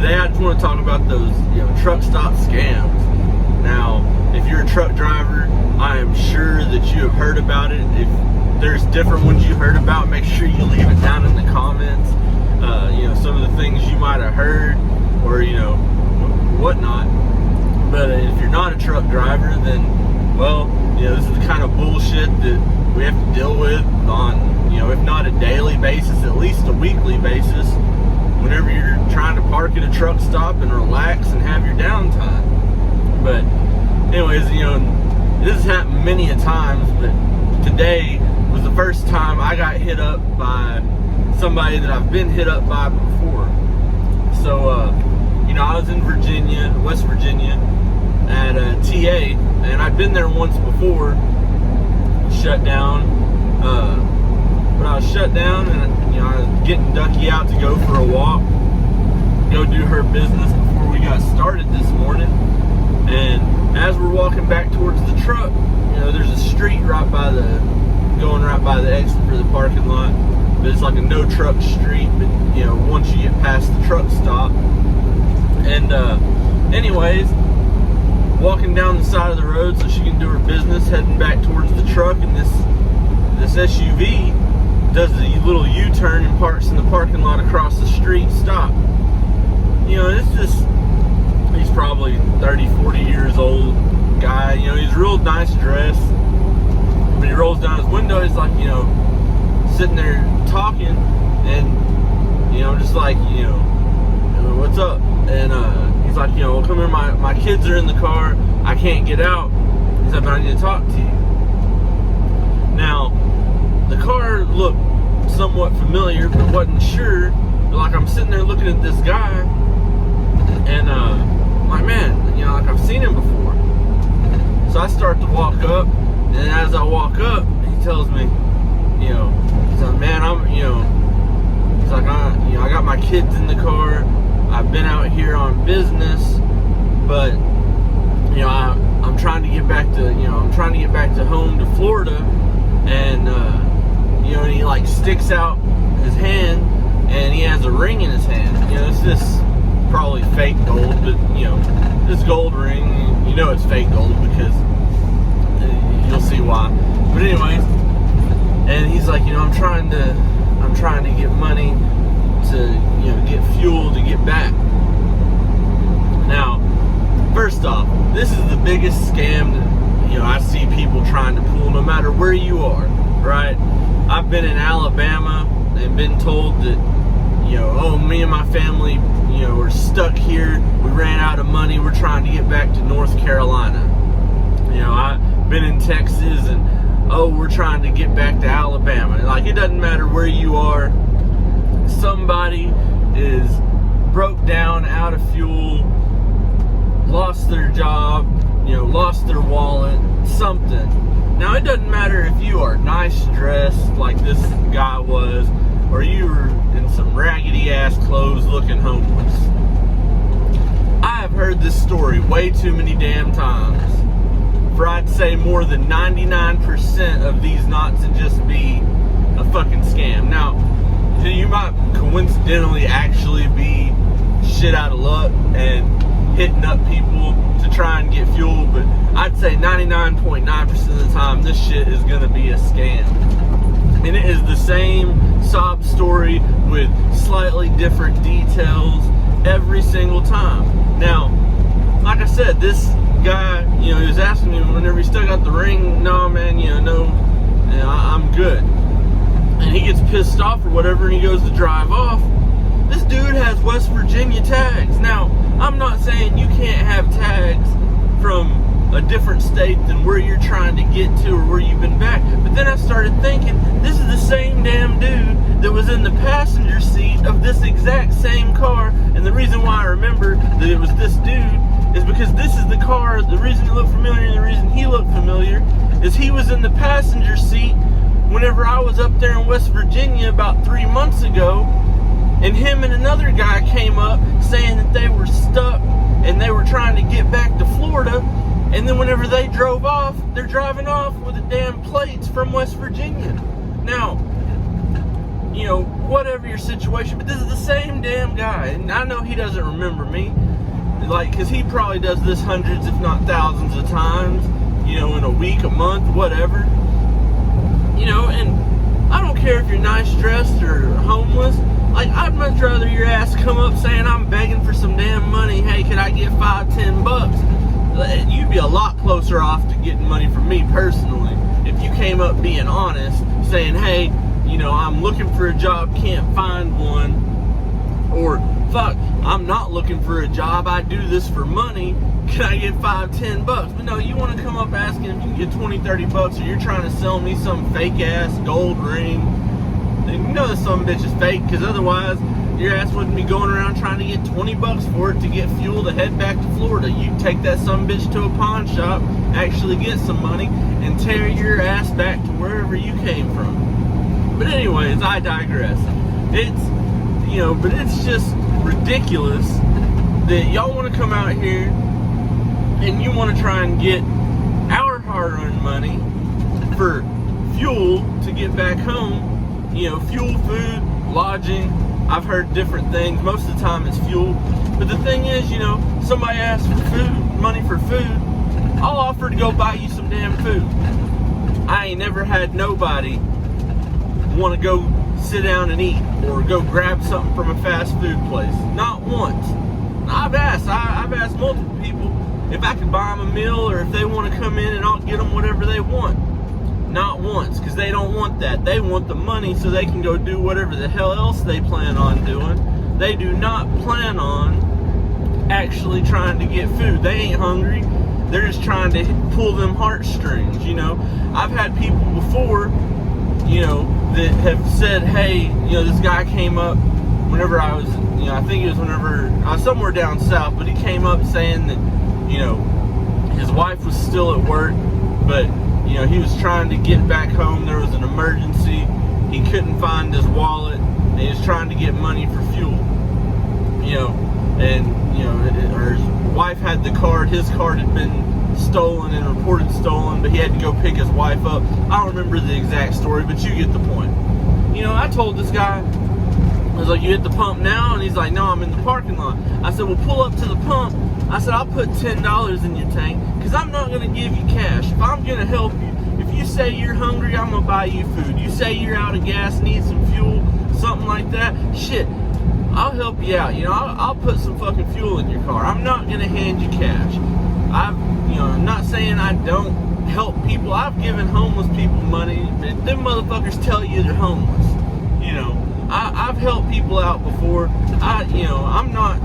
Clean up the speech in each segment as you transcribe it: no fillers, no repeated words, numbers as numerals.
today I just want to talk about those, truck stop scams. Now, if you're a truck driver, I am sure that you have heard about it. If there's different ones you heard about, make sure you leave it down in the comments. Some of the things you might have heard, or whatnot. But if you're not a truck driver, then this is the kind of bullshit that we have to deal with on, if not a daily basis, at least a weekly basis, whenever you're trying to park at a truck stop and relax and have your downtime. But anyways, this has happened many a times, but today was the first time I got hit up by somebody that I've been hit up by before. So, I was in West Virginia, at TA, and I'd been there once before, shut down, but I was shut down, and I was getting Ducky out to go for a walk, go do her business before we got started this morning. And as we're walking back towards the truck, there's a street going right by the exit for the parking lot, but it's like a no truck street, but once you get past the truck stop. And anyways, walking down the side of the road so she can do her business, heading back towards the truck, and this SUV does a little U-turn and parks in the parking lot across the street. Stop. He's probably 30, 40 years old guy. He's real nice dressed, but he rolls down his window. He's like, sitting there talking, and I'm just like, what's up? And he's like, come here, my kids are in the car, I can't get out. He's like, but I need to talk to you. Now, the car looked somewhat familiar, but wasn't sure. But like, I'm sitting there looking at this guy, and I'm like, man, I've seen him before. So I start to walk up, and as I walk up, he tells me, he's like, man, he's like, I got my kids in the car. I've been out here on business, but I'm trying to get back to home to Florida, and and he like sticks out his hand, and he has a ring in his hand. It's this probably fake gold, but this gold ring, it's fake gold because you'll see why. But anyways, and he's like, I'm trying to get money to get fuel to get back. Now, first off, this is the biggest scam that I see people trying to pull, no matter where you are, right? I've been in Alabama and been told that me and my family we're stuck here, we ran out of money, we're trying to get back to North Carolina. I've been in Texas, and we're trying to get back to Alabama. Like, it doesn't matter where you are, somebody is broke down, out of fuel, lost their job, lost their wallet, something. Now, it doesn't matter if you are nice dressed like this guy was, or you were in some raggedy ass clothes looking homeless. I have heard this story way too many damn times for I'd say more than 99% of these not to just be a fucking scam. Now, you might coincidentally actually be shit out of luck and hitting up people to try and get fuel, but I'd say 99.9% of the time this shit is gonna be a scam. And it is the same sob story with slightly different details every single time. Now, like I said, this guy, he was asking me whenever he still got the ring, no man, I'm good. And he gets pissed off or whatever, and he goes to drive off. This dude has West Virginia tags. Now, I'm not saying you can't have tags from a different state than where you're trying to get to or where you've been back. But then I started thinking, this is the same damn dude that was in the passenger seat of this exact same car. And the reason why I remember that it was this dude is because this is the car, the reason it looked familiar and the reason he looked familiar is he was in the passenger seat whenever I was up there in West Virginia about 3 months ago, and him and another guy came up saying that they were stuck and they were trying to get back to Florida, and then whenever they drove off, they're driving off with the damn plates from West Virginia. Now, you know, whatever your situation. But this is the same damn guy, and I know he doesn't remember me, like, because he probably does this hundreds, if not thousands of times, you know, in a week, a month, whatever. You know, and I don't care if you're nice dressed or homeless. Like, I'd much rather your ass come up saying, I'm begging for some damn money. Hey, could I get $5-10? You'd be a lot closer off to getting money from me personally if you came up being honest, saying, hey, you know, I'm looking for a job, can't find one. Or, fuck, I'm not looking for a job, I do this for money. Can I get $5-10? But no, you want to come up asking if you can get $20-30, or you're trying to sell me some fake ass gold ring. You know that some bitch is fake, because otherwise your ass wouldn't be going around trying to get $20 for it to get fuel to head back to Florida. You take that some bitch to a pawn shop, actually get some money, and tear your ass back to wherever you came from. But anyways, I digress. It's, you know, but it's just ridiculous that y'all want to come out here and you want to try and get our hard-earned money for fuel to get back home. You know, fuel, food, lodging. I've heard different things. Most of the time it's fuel. But the thing is, you know, somebody asks for food, money for food, I'll offer to go buy you some damn food. I ain't never had nobody want to go sit down and eat or go grab something from a fast food place. Not once. I've asked multiple people if I could buy them a meal, or if they want to come in and I'll get them whatever they want. Not once, because they don't want that. They want the money so they can go do whatever the hell else they plan on doing. They do not plan on actually trying to get food. They ain't hungry. They're just trying to pull them heartstrings, you know. I've had people before, you know, that have said, hey, you know, this guy came up whenever I was, you know, I think it was whenever I was somewhere down south, but he came up saying that, you know, his wife was still at work, but, you know, he was trying to get back home. There was an emergency. He couldn't find his wallet, and he was trying to get money for fuel. You know, and, you know, or his wife had the card. His card had been stolen and reported stolen, but he had to go pick his wife up. I don't remember the exact story, but you get the point. You know, I told this guy, I was like, you hit the pump now? And he's like, no, I'm in the parking lot. I said, well, pull up to the pump. I said, I'll put $10 in your tank, because I'm not going to give you cash. If I'm going to help you, if you say you're hungry, I'm going to buy you food. You say you're out of gas, need some fuel, something like that, shit, I'll help you out. You know, I'll put some fucking fuel in your car. I'm not going to hand you cash. I'm not saying I don't help people. I've given homeless people money. Them motherfuckers tell you they're homeless. You know, I've helped people out before. I'm not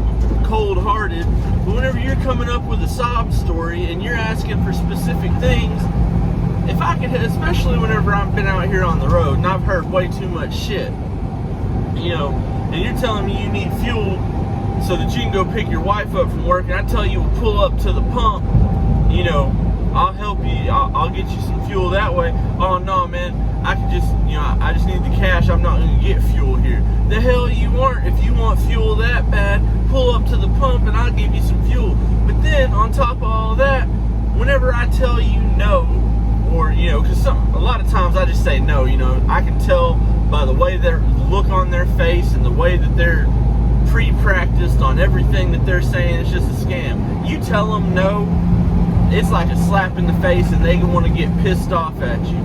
cold-hearted, but whenever you're coming up with a sob story and you're asking for specific things, if I could, especially whenever I've been out here on the road and I've heard way too much shit, you know, and you're telling me you need fuel so that you can go pick your wife up from work, and I tell you, pull up to the pump, you know, I'll help you, I'll get you some fuel that way. Oh no, man, I can just, you know, I just need the cash, I'm not going to get fuel here. The hell you aren't. If you want fuel that bad, pull up to the pump and I'll give you some fuel. But then, on top of all that, whenever I tell you no, or, you know, because a lot of times I just say no, you know, I can tell by the way their look on their face and the way that they're pre-practiced on everything that they're saying, it's just a scam. You tell them no, it's like a slap in the face, and they want to get pissed off at you.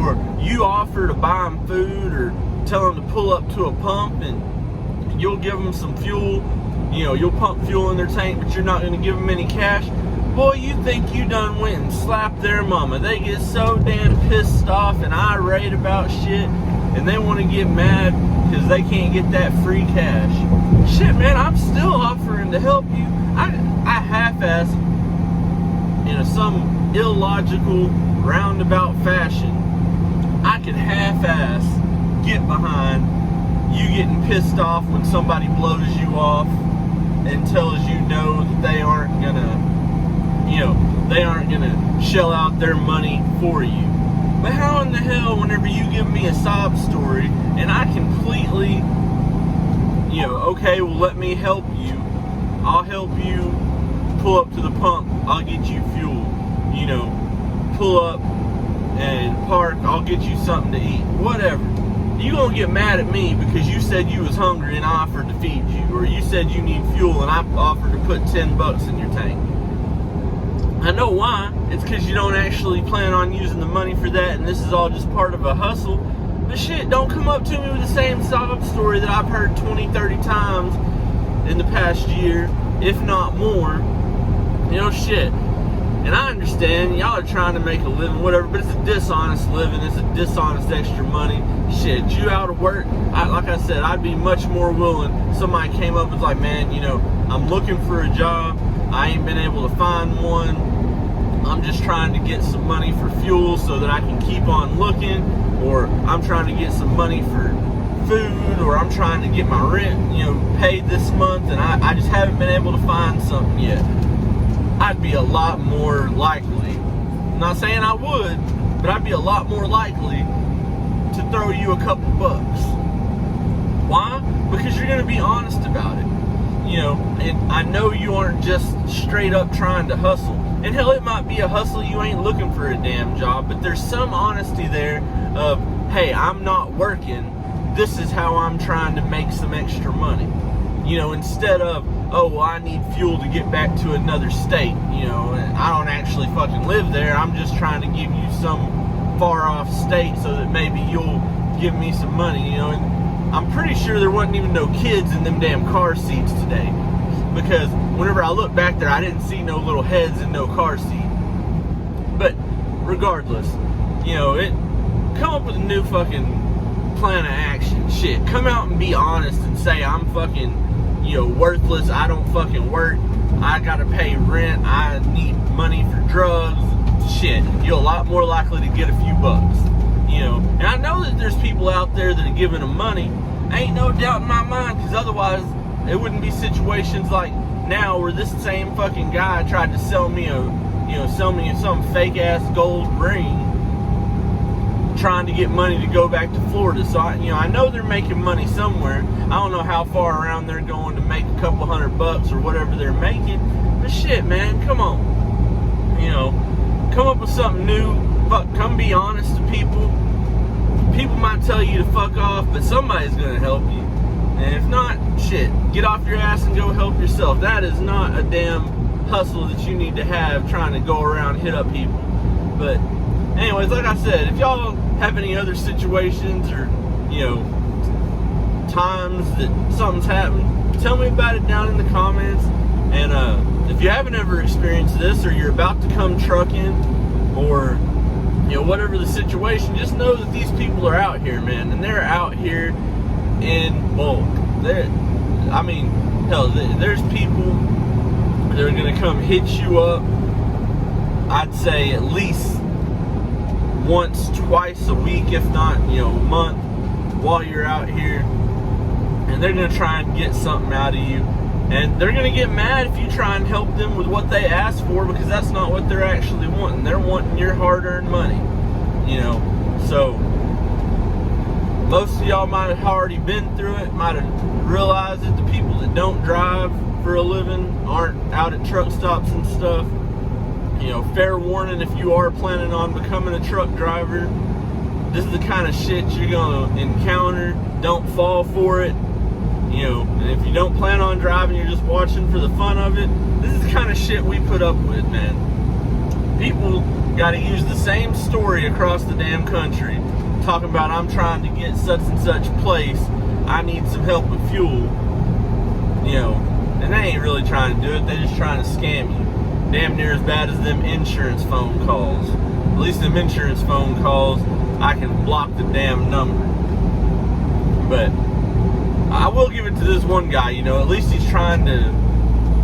Or you offer to buy them food, or tell them to pull up to a pump, and you'll give them some fuel. You know, you'll pump fuel in their tank, but you're not going to give them any cash. Boy, you think you done went and slapped their mama. They get so damn pissed off and irate about shit, and they want to get mad because they can't get that free cash. Shit, man, I'm still offering to help you. I half-ass, in some illogical, roundabout fashion, I could half-ass get behind you getting pissed off when somebody blows you off and tells you no, that they aren't gonna shell out their money for you. But how in the hell, whenever you give me a sob story and I completely, you know, okay, well, let me help you. I'll help you pull up to the pump. I'll get you fuel. You know, pull up and park. I'll get you something to eat. Whatever. you gonna get mad at me because you said you was hungry and I offered to feed you, or you said you need fuel and I offered to put $10 in your tank. I know why. It's because you don't actually plan on using the money for that, and this is all just part of a hustle. But shit, don't come up to me with the same sob story that I've heard 20, 30 times in the past year, if not more. You know, shit. And I understand, y'all are trying to make a living, whatever, but it's a dishonest living, it's a dishonest extra money. Shit, you out of work, like I said, I'd be much more willing. Somebody came up and was like, man, you know, I'm looking for a job, I ain't been able to find one, I'm just trying to get some money for fuel so that I can keep on looking, or I'm trying to get some money for food, or I'm trying to get my rent, you know, paid this month, and I just haven't been able to find something yet. I'd be a lot more likely, I'm not saying I would, but I'd be a lot more likely to throw you a couple bucks. Why? Because you're going to be honest about it. You know, and I know you aren't just straight up trying to hustle. And hell, it might be a hustle, you ain't looking for a damn job, but there's some honesty there of, hey, I'm not working, this is how I'm trying to make some extra money. You know, instead of, oh, well, I need fuel to get back to another state, you know, and I don't actually fucking live there, I'm just trying to give you some far off state so that maybe you'll give me some money, you know. And I'm pretty sure there wasn't even no kids in them damn car seats today, because whenever I looked back there, I didn't see no little heads in no car seat. But regardless, you know, come up with a new fucking plan of action. Shit, come out and be honest and say, I'm fucking, you know, worthless, I don't fucking work, I gotta pay rent, I need money for drugs. Shit, you're a lot more likely to get a few bucks. You know, and I know that there's people out there that are giving them money. Ain't no doubt in my mind, because otherwise it wouldn't be situations like now where this same fucking guy tried to sell me some fake ass gold ring, trying to get money to go back to Florida. So I know they're making money somewhere. I don't know how far around they're going to make a couple $100 or whatever they're making. But shit, man, come on. You know, come up with something new. Come be honest to people. People might tell you to fuck off, but somebody's gonna help you. And if not, shit, get off your ass and go help yourself. That is not a damn hustle that you need to have trying to go around and hit up people. But anyways, like I said, if y'all have any other situations or, you know, times that something's happened, tell me about it down in the comments. And if you haven't ever experienced this, or you're about to come trucking, or, you know, whatever the situation, just know that these people are out here, man, and they're out here in bulk. I mean, hell, there's people that are gonna come hit you up, I'd say at least once, twice a week, if not, you know, a month, while you're out here, and they're gonna try and get something out of you. And they're going to get mad if you try and help them with what they asked for, because that's not what they're actually wanting. They're wanting your hard-earned money, you know. So most of y'all might have already been through it, might have realized that the people that don't drive for a living aren't out at truck stops and stuff. You know, fair warning, if you are planning on becoming a truck driver, this is the kind of shit you're going to encounter. Don't fall for it. You know, and if you don't plan on driving, you're just watching for the fun of it, this is the kind of shit we put up with, man. People got to use the same story across the damn country, talking about, I'm trying to get such and such place, I need some help with fuel. You know, and they ain't really trying to do it, they're just trying to scam you. Damn near as bad as them insurance phone calls. At least them insurance phone calls, I can block the damn number. But I will give it to this one guy, you know, at least he's trying to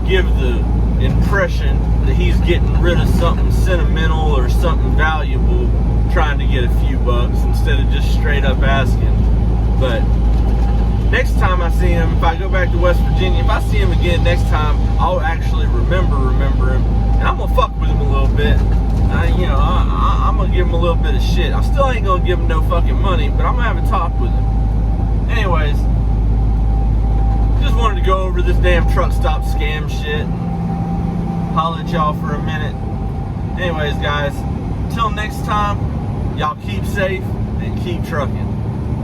give the impression that he's getting rid of something sentimental or something valuable, trying to get a few bucks instead of just straight up asking. But next time I see him, if I go back to West Virginia, if I see him again next time, I'll actually remember him, and I'm gonna fuck with him a little bit. You know, I'm gonna give him a little bit of shit. I still ain't gonna give him no fucking money, but I'm gonna have a talk with him. Anyways, just wanted to go over this damn truck stop scam shit. Holler at y'all for a minute. Anyways, guys, until next time, y'all keep safe and keep trucking.